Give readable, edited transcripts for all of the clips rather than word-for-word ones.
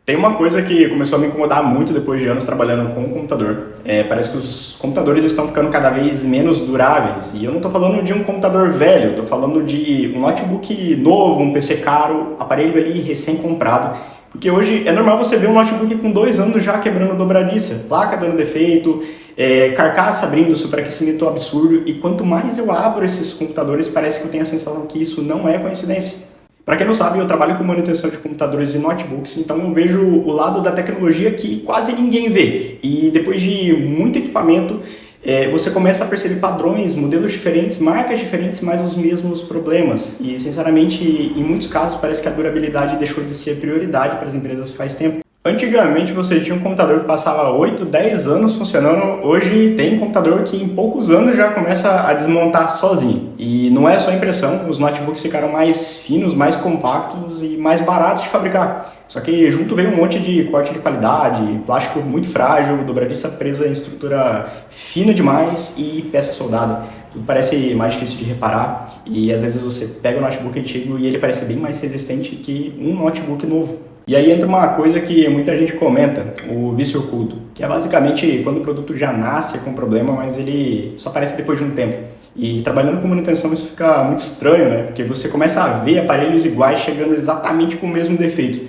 Tem uma coisa que começou a me incomodar muito depois de anos trabalhando com o computador. Parece que os computadores estão ficando cada vez menos duráveis. E eu não estou falando de um computador velho, estou falando de um notebook novo, um PC caro, aparelho ali recém-comprado. Porque hoje é normal você ver um notebook com 2 anos já quebrando dobradiça, placa dando defeito, carcaça abrindo, superaquecimento absurdo. E quanto mais eu abro esses computadores, parece que eu tenho a sensação que isso não é coincidência. Para quem não sabe, eu trabalho com manutenção de computadores e notebooks, então eu vejo o lado da tecnologia que quase ninguém vê. E depois de muito equipamento, você começa a perceber padrões, modelos diferentes, marcas diferentes, mas os mesmos problemas. E, sinceramente, em muitos casos, parece que a durabilidade deixou de ser prioridade para as empresas faz tempo. Antigamente você tinha um computador que passava 8, 10 anos funcionando, hoje tem computador que em poucos anos já começa a desmontar sozinho. E não é só impressão, os notebooks ficaram mais finos, mais compactos e mais baratos de fabricar. Só que junto veio um monte de corte de qualidade, plástico muito frágil, dobradiça presa em estrutura fina demais e peça soldada. Tudo parece mais difícil de reparar e às vezes você pega o notebook antigo e ele parece bem mais resistente que um notebook novo. E aí entra uma coisa que muita gente comenta, o vício oculto, que é basicamente quando o produto já nasce com problema, mas ele só aparece depois de um tempo. E trabalhando com manutenção isso fica muito estranho, né? Porque você começa a ver aparelhos iguais chegando exatamente com o mesmo defeito.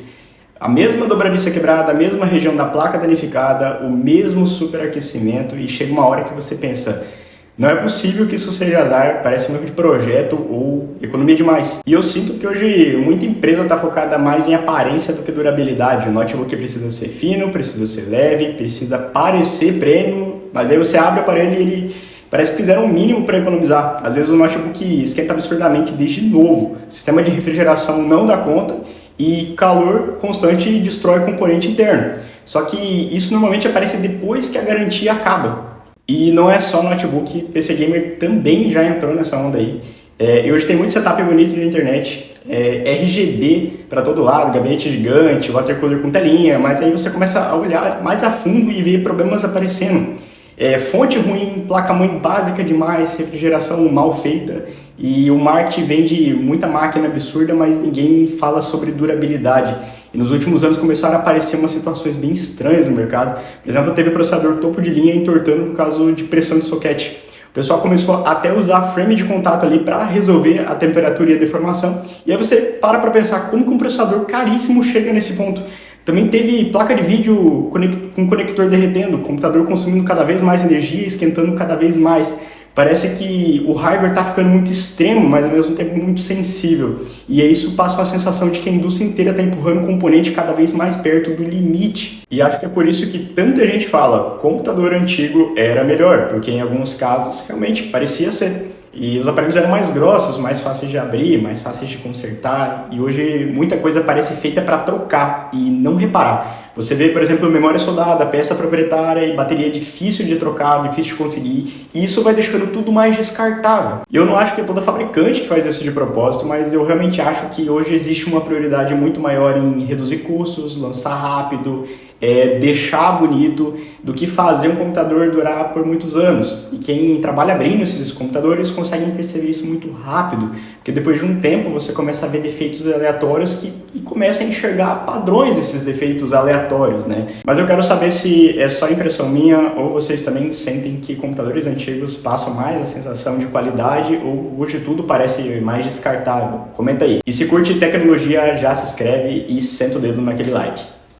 A mesma dobradiça quebrada, a mesma região da placa danificada, o mesmo superaquecimento e chega uma hora que você pensa, não é possível que isso seja azar, parece um erro de projeto ou economia demais. E eu sinto que hoje muita empresa está focada mais em aparência do que durabilidade. O notebook precisa ser fino, precisa ser leve, precisa parecer premium, mas aí você abre o aparelho e ele parece que fizeram o mínimo para economizar. Às vezes o notebook esquenta absurdamente desde novo, o sistema de refrigeração não dá conta e calor constante destrói o componente interno. Só que isso normalmente aparece depois que a garantia acaba. E não é só notebook, PC Gamer também já entrou nessa onda aí. E hoje tem muito setup bonito na internet, RGB para todo lado, gabinete gigante, water cooler com telinha, mas aí você começa a olhar mais a fundo e ver problemas aparecendo. Fonte ruim, placa-mãe básica demais, refrigeração mal feita e o marketing vende muita máquina absurda, mas ninguém fala sobre durabilidade. E nos últimos anos começaram a aparecer umas situações bem estranhas no mercado. Por exemplo, teve processador topo de linha entortando por causa de pressão de soquete. O pessoal começou até a usar frame de contato ali para resolver a temperatura e a deformação. E aí você para pensar como que um processador caríssimo chega nesse ponto. Também teve placa de vídeo com conector derretendo, computador consumindo cada vez mais energia, esquentando cada vez mais. Parece que o hardware está ficando muito extremo, mas ao mesmo tempo muito sensível. E isso passa uma sensação de que a indústria inteira está empurrando o componente cada vez mais perto do limite. E acho que é por isso que tanta gente fala, computador antigo era melhor, porque em alguns casos realmente parecia ser. E os aparelhos eram mais grossos, mais fáceis de abrir, mais fáceis de consertar. E hoje muita coisa parece feita para trocar e não reparar. Você vê, por exemplo, memória soldada, peça proprietária e bateria difícil de trocar, difícil de conseguir. E isso vai deixando tudo mais descartável. E eu não acho que é toda fabricante que faz isso de propósito, mas eu realmente acho que hoje existe uma prioridade muito maior em reduzir custos, lançar rápido, deixar bonito, do que fazer um computador durar por muitos anos. E quem trabalha abrindo esses computadores consegue perceber isso muito rápido, porque depois de um tempo você começa a ver defeitos aleatórios e começa a enxergar padrões desses defeitos aleatórios, né? Mas eu quero saber se é só impressão minha ou vocês também sentem que computadores antigos passam mais a sensação de qualidade ou hoje tudo parece mais descartável. Comenta aí. E se curte tecnologia, já se inscreve e senta o dedo naquele like.